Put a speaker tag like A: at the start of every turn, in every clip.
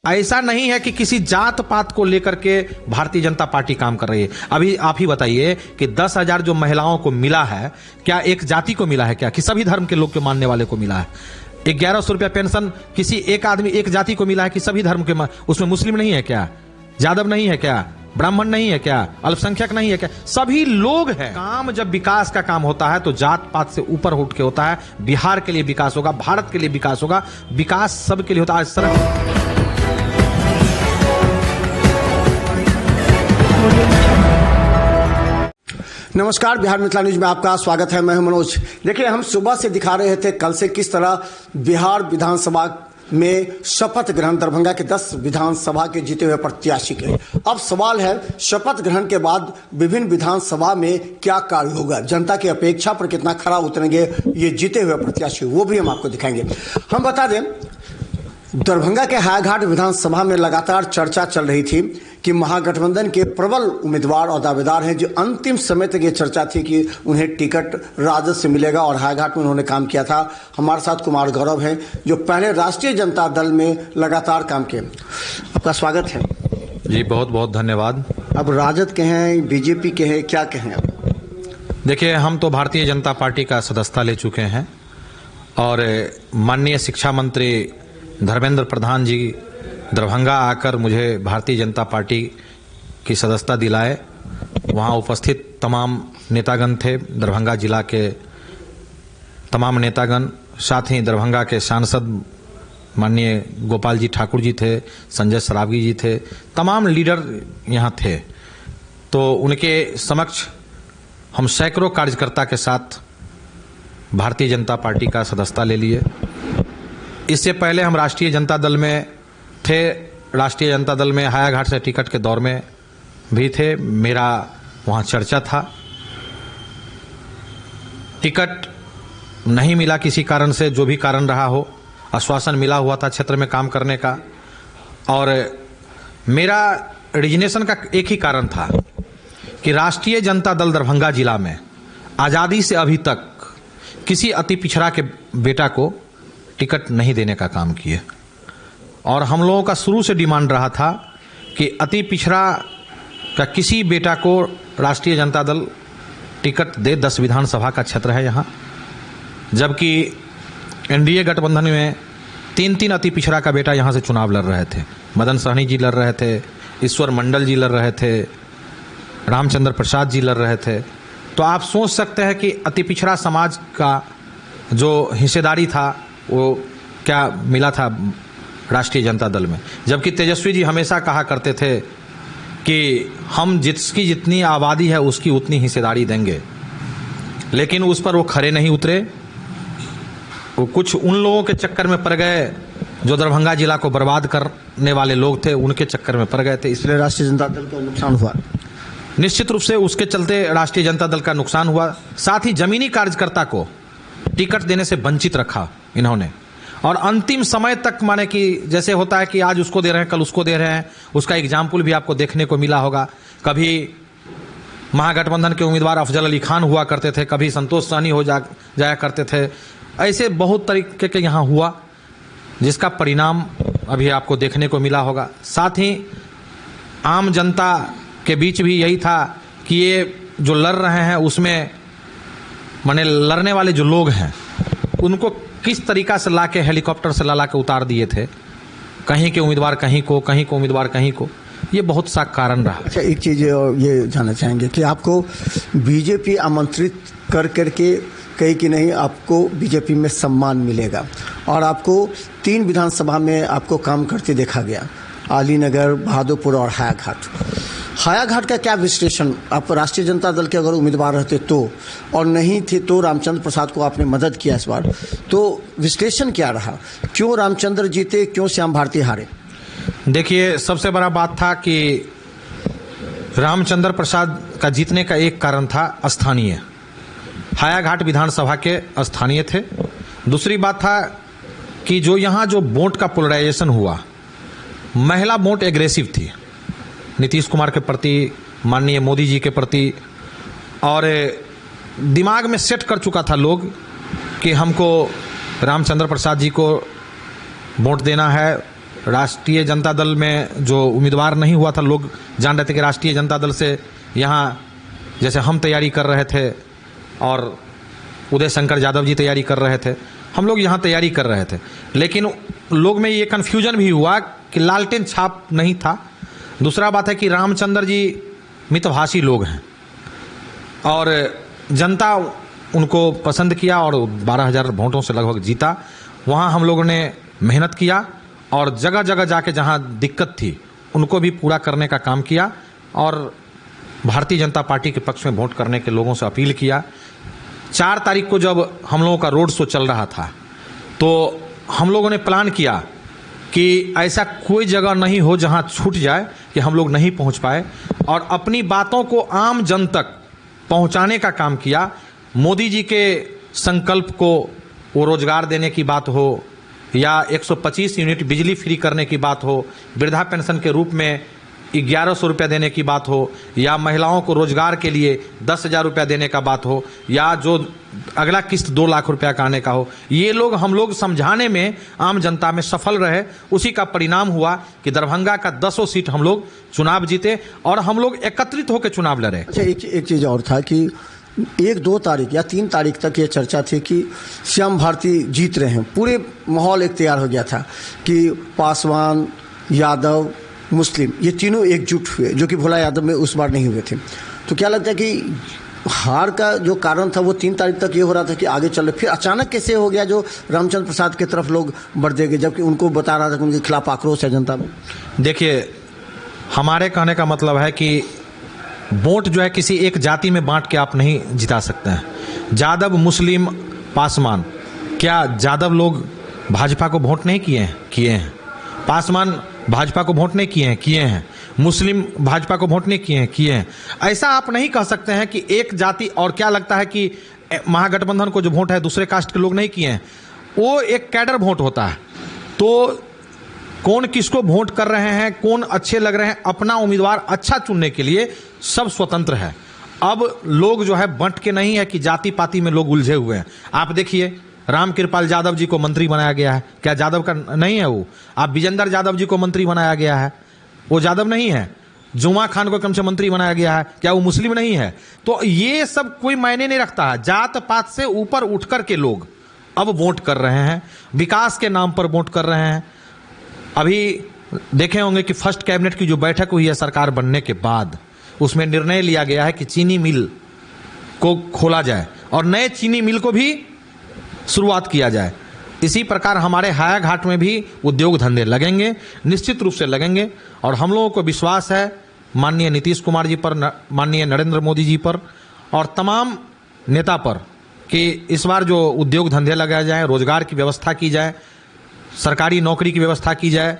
A: ऐसा नहीं है कि किसी जात पात को लेकर के भारतीय जनता पार्टी काम कर रही है। अभी आप ही बताइए कि 10,000 जो महिलाओं को मिला है, क्या एक जाति को मिला है क्या, कि सभी धर्म के लोग के मानने वाले को मिला है? 1100 रुपया पेंशन किसी एक आदमी एक जाति को मिला है कि सभी धर्म के? उसमें मुस्लिम नहीं है क्या, यादव नहीं है क्या, ब्राह्मण नहीं है क्या, अल्पसंख्यक नहीं है क्या? सभी लोग हैं। काम जब विकास का काम होता है तो जात पात से ऊपर उठ के होता है। बिहार के लिए विकास होगा, भारत के लिए विकास होगा, विकास सबके लिए होता है। सड़क
B: नमस्कार, बिहार मिथिला न्यूज में आपका स्वागत है। मैं हूं मनोज। देखिए, हम सुबह से दिखा रहे थे कल से किस तरह बिहार विधानसभा में शपथ ग्रहण दरभंगा के 10 विधानसभा के जीते हुए प्रत्याशी के। अब सवाल है, शपथ ग्रहण के बाद विभिन्न विधानसभा में क्या कार्य होगा, जनता की अपेक्षा पर कितना खरा उतरेंगे ये जीते हुए प्रत्याशी, वो भी हम आपको दिखाएंगे। हम बता दें, दरभंगा के हायाघाट विधानसभा में लगातार चर्चा चल रही थी कि महागठबंधन के प्रबल उम्मीदवार और दावेदार हैं, जो अंतिम समय तक ये चर्चा थी कि उन्हें टिकट राजद से मिलेगा और हायाघाट में उन्होंने काम किया था। हमारे साथ कुमार गौरव हैं, जो पहले राष्ट्रीय जनता दल में लगातार काम किए। आपका स्वागत है
A: जी, बहुत बहुत धन्यवाद।
B: अब राजद के हैं, बीजेपी के हैं, क्या कहें आप?
A: देखिए, हम तो भारतीय जनता पार्टी का सदस्यता ले चुके हैं और माननीय शिक्षा मंत्री धर्मेंद्र प्रधान जी दरभंगा आकर मुझे भारतीय जनता पार्टी की सदस्यता दिलाए। वहाँ उपस्थित तमाम नेतागण थे, दरभंगा जिला के तमाम नेतागण, साथ ही दरभंगा के सांसद माननीय गोपाल जी ठाकुर जी थे, संजय सरावगी जी थे, तमाम लीडर यहाँ थे। तो उनके समक्ष हम सैकड़ों कार्यकर्ता के साथ भारतीय जनता पार्टी का सदस्यता ले लिए। इससे पहले हम राष्ट्रीय जनता दल में थे, राष्ट्रीय जनता दल में हायाघाट से टिकट के दौर में भी थे, मेरा वहाँ चर्चा था। टिकट नहीं मिला किसी कारण से, जो भी कारण रहा हो, आश्वासन मिला हुआ था क्षेत्र में काम करने का, और मेरा रिजनेशन का एक ही कारण था कि राष्ट्रीय जनता दल दरभंगा जिला में आज़ादी से अभी तक किसी अति पिछड़ा के बेटा को टिकट नहीं देने का काम किए। और हम लोगों का शुरू से डिमांड रहा था कि अति पिछड़ा का किसी बेटा को राष्ट्रीय जनता दल टिकट दे। 10 विधानसभा का क्षेत्र है यहाँ, जबकि एनडीए गठबंधन में 3 अति पिछड़ा का बेटा यहाँ से चुनाव लड़ रहे थे। मदन सहनी जी लड़ रहे थे, ईश्वर मंडल जी लड़ रहे थे, रामचंद्र प्रसाद जी लड़ रहे थे। तो आप सोच सकते हैं कि अति पिछड़ा समाज का जो हिस्सेदारी था वो क्या मिला था राष्ट्रीय जनता दल में। जबकि तेजस्वी जी हमेशा कहा करते थे कि हम जिसकी जितनी आबादी है उसकी उतनी हिस्सेदारी देंगे, लेकिन उस पर वो खरे नहीं उतरे। वो कुछ उन लोगों के चक्कर में पड़ गए जो दरभंगा जिला को बर्बाद करने वाले लोग थे, उनके चक्कर में पड़ गए थे। इसलिए
B: राष्ट्रीय जनता दल को नुकसान हुआ।
A: निश्चित रूप से उसके चलते राष्ट्रीय जनता दल का नुकसान हुआ। साथ ही जमीनी कार्यकर्ता को टिकट देने से वंचित रखा इन्होंने, और अंतिम समय तक, माने कि जैसे होता है कि आज उसको दे रहे हैं कल उसको दे रहे हैं, उसका एग्जाम्पल भी आपको देखने को मिला होगा। कभी महागठबंधन के उम्मीदवार अफजल अली खान हुआ करते थे, कभी संतोष सहनी हो जाया करते थे। ऐसे बहुत तरीके के यहाँ हुआ, जिसका परिणाम अभी आपको देखने को मिला होगा। साथ ही आम जनता के बीच भी यही था कि ये जो लड़ रहे हैं उसमें माने लड़ने वाले जो लोग हैं उनको किस तरीका से लाके हेलीकॉप्टर से ला के उतार दिए थे, कहीं के उम्मीदवार कहीं को, कहीं को उम्मीदवार कहीं को। ये बहुत सा कारण रहा।
B: अच्छा, एक चीज़ ये जानना चाहेंगे कि आपको बीजेपी आमंत्रित कर करके कही कि नहीं, आपको बीजेपी में सम्मान मिलेगा, और आपको 3 विधानसभा में आपको काम करते देखा गया, अलीनगर, बहादुरपुर और हायाघाट। हायाघाट का क्या विश्लेषण, आप राष्ट्रीय जनता दल के अगर उम्मीदवार रहते तो, और नहीं थे तो रामचंद्र प्रसाद को आपने मदद किया इस बार, तो विश्लेषण क्या रहा? क्यों रामचंद्र जीते, क्यों श्याम भारती हारे?
A: देखिए, सबसे बड़ा बात था कि रामचंद्र प्रसाद का जीतने का एक कारण था स्थानीय, हायाघाट विधानसभा के स्थानीय थे। दूसरी बात था कि जो यहाँ जो वोट का पोलराइजेशन हुआ, महिला वोट एग्रेसिव थी नीतीश कुमार के प्रति, माननीय मोदी जी के प्रति, और दिमाग में सेट कर चुका था लोग कि हमको रामचंद्र प्रसाद जी को वोट देना है, राष्ट्रीय जनता दल में जो उम्मीदवार नहीं हुआ था, लोग जान रहे थे कि राष्ट्रीय जनता दल से यहाँ जैसे हम तैयारी कर रहे थे और उदय शंकर यादव जी तैयारी कर रहे थे, हम लोग यहाँ तैयारी कर रहे थे, लेकिन लोग में ये कन्फ्यूजन भी हुआ कि लालटेन छाप नहीं था। दूसरा बात है कि रामचंद्र जी मितभाषी लोग हैं और जनता उनको पसंद किया और 12,000 वोटों से लगभग जीता। वहाँ हम लोगों ने मेहनत किया और जगह जगह जाके जहाँ दिक्कत थी उनको भी पूरा करने का काम किया और भारतीय जनता पार्टी के पक्ष में वोट करने के लोगों से अपील किया। 4 तारीख को जब हम लोगों का रोड शो चल रहा था तो हम लोगों ने प्लान किया कि ऐसा कोई जगह नहीं हो जहां छूट जाए कि हम लोग नहीं पहुंच पाए और अपनी बातों को आम जन तक पहुंचाने का काम किया। मोदी जी के संकल्प को, वो रोजगार देने की बात हो या 125 यूनिट बिजली फ्री करने की बात हो, वृद्धा पेंशन के रूप में 1100 रुपया देने की बात हो, या महिलाओं को रोजगार के लिए 10,000 रुपया देने का बात हो, या जो अगला किस्त 2 लाख रुपया का आने का हो, ये लोग हम लोग समझाने में आम जनता में सफल रहे। उसी का परिणाम हुआ कि दरभंगा का 10 सीट हम लोग चुनाव जीते और हम लोग एकत्रित होकर चुनाव लड़े।
B: अच्छा, एक चीज़ और था कि 1-2 तारीख या 3 तारीख तक ये चर्चा थी कि श्याम भारती जीत रहे हैं, पूरे माहौल एक तैयार हो गया था कि पासवान, यादव, मुस्लिम ये तीनों एकजुट हुए, जो कि भोला यादव में उस बार नहीं हुए थे। तो क्या लगता है कि हार का जो कारण था वो 3 तारीख तक ये हो रहा था कि आगे चल रहे, फिर अचानक कैसे हो गया जो रामचंद्र प्रसाद की तरफ लोग बढ़ गए, जबकि उनको बता रहा था कि उनके खिलाफ आक्रोश है जनता में?
A: देखिए, हमारे कहने का मतलब है कि वोट जो है किसी एक जाति में बांट के आप नहीं जिता सकते हैं। यादव, मुस्लिम, पासवान, क्या यादव लोग भाजपा को वोट नहीं किए हैं? पासवान भाजपा को वोट नहीं किए हैं। मुस्लिम भाजपा को वोट नहीं किए हैं। ऐसा आप नहीं कह सकते हैं कि एक जाति, और क्या लगता है कि महागठबंधन को जो वोट है दूसरे कास्ट के लोग नहीं किए हैं, वो एक कैडर वोट होता है। तो कौन किसको वोट कर रहे हैं, कौन अच्छे लग रहे हैं, अपना उम्मीदवार अच्छा चुनने के लिए सब स्वतंत्र है। अब लोग जो है बंट के नहीं है कि जाति पाति में लोग उलझे हुए हैं। आप देखिए, रामकृपाल यादव जी को मंत्री बनाया गया है, क्या यादव का नहीं है वो? आप विजेंद्र यादव जी को मंत्री बनाया गया है, वो यादव नहीं है। जुमा खान को कम से मंत्री बनाया गया है, क्या वो मुस्लिम नहीं है? तो ये सब कोई मायने नहीं रखता है। जात पात से ऊपर उठकर के लोग अब वोट कर रहे हैं, विकास के नाम पर वोट कर रहे हैं। अभी देखे होंगे कि फर्स्ट कैबिनेट की जो बैठक हुई है सरकार बनने के बाद, उसमें निर्णय लिया गया है कि चीनी मिल को खोला जाए और नए चीनी मिल को भी शुरुआत किया जाए। इसी प्रकार हमारे हायाघाट में भी उद्योग धंधे लगेंगे, निश्चित रूप से लगेंगे। और हम लोगों को विश्वास है माननीय नीतीश कुमार जी पर, माननीय नरेंद्र मोदी जी पर और तमाम नेता पर कि इस बार जो उद्योग धंधे लगाए जाएं, रोजगार की व्यवस्था की जाए, सरकारी नौकरी की व्यवस्था की जाए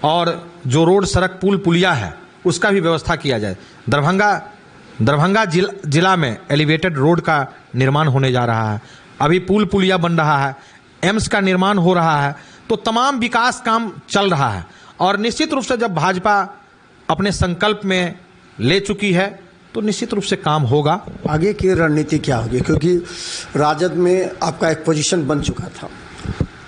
A: और जो रोड, सड़क, पुल, पुलिया है उसका भी व्यवस्था किया जाए। दरभंगा जिला में एलिवेटेड रोड का निर्माण होने जा रहा है, अभी पुल पुलिया बन रहा है, एम्स का निर्माण हो रहा है। तो तमाम विकास काम चल रहा है और निश्चित रूप से जब भाजपा अपने संकल्प में ले चुकी है तो निश्चित रूप से काम होगा।
B: आगे की रणनीति क्या होगी, क्योंकि राजद में आपका एक पोजीशन बन चुका था,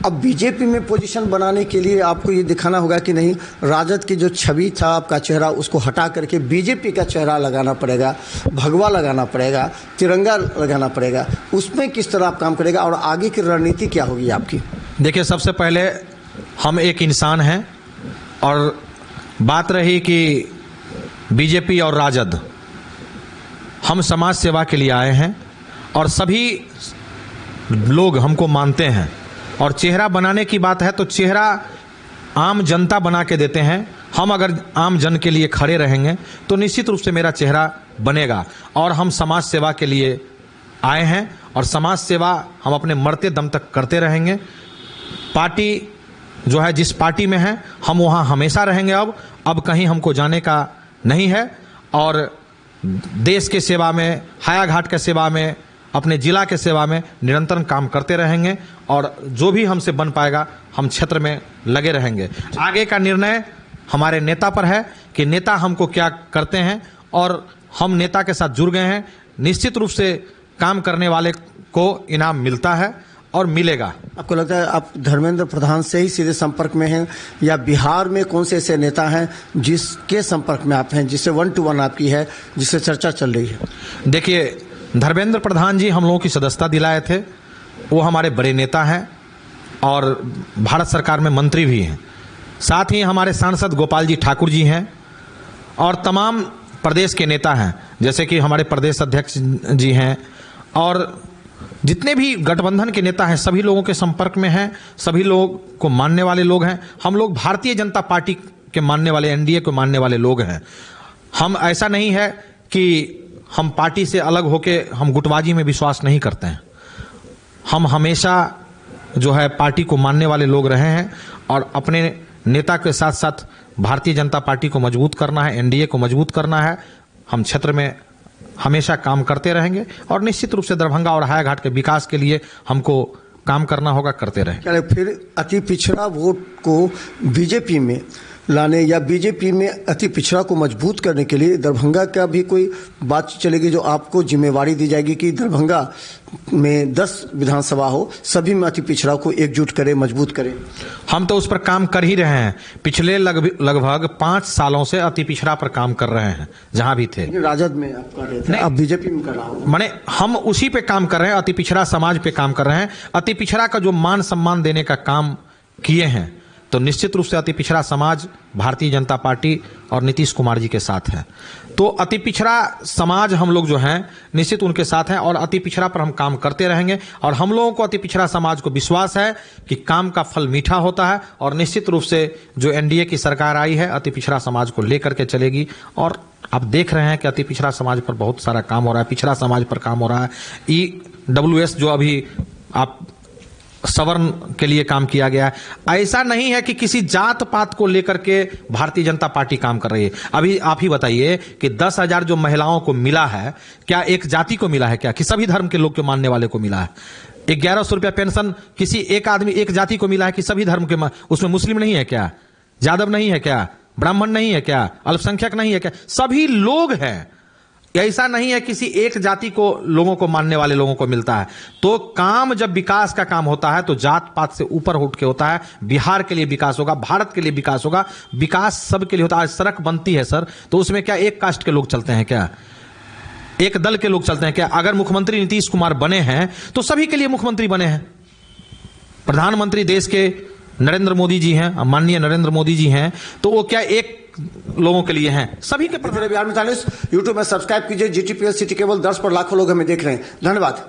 B: अब बीजेपी में पोजीशन बनाने के लिए आपको ये दिखाना होगा कि नहीं, राजद की जो छवि था आपका चेहरा उसको हटा करके बीजेपी का चेहरा लगाना पड़ेगा, भगवा लगाना पड़ेगा, तिरंगा लगाना पड़ेगा। उसमें किस तरह आप काम करेगा और आगे की रणनीति क्या होगी आपकी?
A: देखिए, सबसे पहले हम एक इंसान हैं और बात रही कि बीजेपी और राजद, हम समाज सेवा के लिए आए हैं और सभी लोग हमको मानते हैं। और चेहरा बनाने की बात है तो चेहरा आम जनता बना के देते हैं। हम अगर आम जन के लिए खड़े रहेंगे तो निश्चित रूप से मेरा चेहरा बनेगा और हम समाज सेवा के लिए आए हैं और समाज सेवा हम अपने मरते दम तक करते रहेंगे। पार्टी जो है, जिस पार्टी में है हम वहाँ हमेशा रहेंगे। अब कहीं हमको जाने का नहीं है और देश के सेवा में, हायाघाट के सेवा में, अपने जिला के सेवा में निरंतर काम करते रहेंगे और जो भी हमसे बन पाएगा हम क्षेत्र में लगे रहेंगे। आगे का निर्णय हमारे नेता पर है कि नेता हमको क्या करते हैं और हम नेता के साथ जुड़ गए हैं। निश्चित रूप से काम करने वाले को इनाम मिलता है और मिलेगा।
B: आपको लगता है आप धर्मेंद्र प्रधान से ही सीधे संपर्क में हैं, या बिहार में कौन से ऐसे नेता हैं जिसके संपर्क में आप हैं, जिससे 1 to 1 आपकी है, जिससे चर्चा चल रही है?
A: देखिए, धर्मेंद्र प्रधान जी हम लोगों की सदस्यता दिलाए थे, वो हमारे बड़े नेता हैं और भारत सरकार में मंत्री भी हैं। साथ ही हमारे सांसद गोपाल जी ठाकुर जी हैं और तमाम प्रदेश के नेता हैं, जैसे कि हमारे प्रदेश अध्यक्ष जी हैं और जितने भी गठबंधन के नेता हैं सभी लोगों के संपर्क में हैं, सभी लोग को मानने वाले लोग हैं। हम लोग भारतीय जनता पार्टी के मानने वाले, एनडीए को मानने वाले लोग हैं। हम ऐसा नहीं है कि हम पार्टी से अलग होके हम गुटबाजी में विश्वास नहीं करते हैं। हम हमेशा जो है पार्टी को मानने वाले लोग रहे हैं और अपने नेता के साथ साथ भारतीय जनता पार्टी को मजबूत करना है, एनडीए को मजबूत करना है। हम क्षेत्र में हमेशा काम करते रहेंगे और निश्चित रूप से दरभंगा और हायाघाट के विकास के लिए हमको काम करना होगा, करते रहेंगे।
B: फिर अति पिछड़ा वोट को बीजेपी में लाने या बीजेपी में अति पिछड़ा को मजबूत करने के लिए दरभंगा का भी कोई बात चलेगी, जो आपको जिम्मेवारी दी जाएगी कि दरभंगा में 10 विधानसभा हो, सभी में अति पिछड़ा को एकजुट करें, मजबूत करें?
A: हम तो उस पर काम कर ही रहे हैं। पिछले लगभग 5 सालों से अति पिछड़ा पर काम कर रहे हैं, जहां भी थे।
B: राजद में आप कर रहे थे, अब बीजेपी में कर रहा हूं।
A: माने हम उसी पे काम कर रहे हैं, अति पिछड़ा समाज पे काम कर रहे हैं। अति पिछड़ा का जो मान सम्मान देने का काम किए हैं, तो निश्चित रूप से अति पिछड़ा समाज भारतीय जनता पार्टी और नीतीश कुमार जी के साथ है। तो अति पिछड़ा समाज हम लोग जो हैं निश्चित उनके साथ हैं और अति पिछड़ा पर हम काम करते रहेंगे। और हम लोगों को अति पिछड़ा समाज को विश्वास है कि काम का फल मीठा होता है और निश्चित रूप से जो एनडीए की सरकार आई है अति पिछड़ा समाज को लेकर के चलेगी। और आप देख रहे हैं कि अति पिछड़ा समाज पर बहुत सारा काम हो रहा है, पिछड़ा समाज पर काम हो रहा है। EWS जो अभी आप सवर्ण के लिए काम किया गया है। ऐसा नहीं है कि किसी जात पात को लेकर के भारतीय जनता पार्टी काम कर रही है। अभी आप ही बताइए कि 10,000 जो महिलाओं को मिला है, क्या एक जाति को मिला है क्या, कि सभी धर्म के लोग के मानने वाले को मिला है? 1100 रुपया पेंशन किसी एक आदमी, एक जाति को मिला है कि सभी धर्म के? उसमें मुस्लिम नहीं है क्या, यादव नहीं है क्या, ब्राह्मण नहीं है क्या, अल्पसंख्यक नहीं है क्या? सभी लोग हैं। ऐसा नहीं है किसी एक जाति को, लोगों को मानने वाले लोगों को मिलता है। तो काम जब विकास का काम होता है तो जात पात से ऊपर उठ के होता है। बिहार के लिए विकास होगा, भारत के लिए विकास होगा, विकास सबके लिए होता है। आज सड़क बनती है सर, तो उसमें क्या एक कास्ट के लोग चलते हैं क्या, एक दल के लोग चलते हैं क्या? अगर मुख्यमंत्री नीतीश कुमार बने हैं तो सभी के लिए मुख्यमंत्री बने हैं। प्रधानमंत्री देश के नरेंद्र मोदी जी हैं, माननीय नरेंद्र मोदी जी हैं, तो वो क्या एक लोगों के लिए हैं? सभी के।
B: बिहार मित्र यूट्यूब में सब्सक्राइब कीजिए। GTPL सिटी केबल 10 पर लाखों लोग हमें देख रहे हैं। धन्यवाद।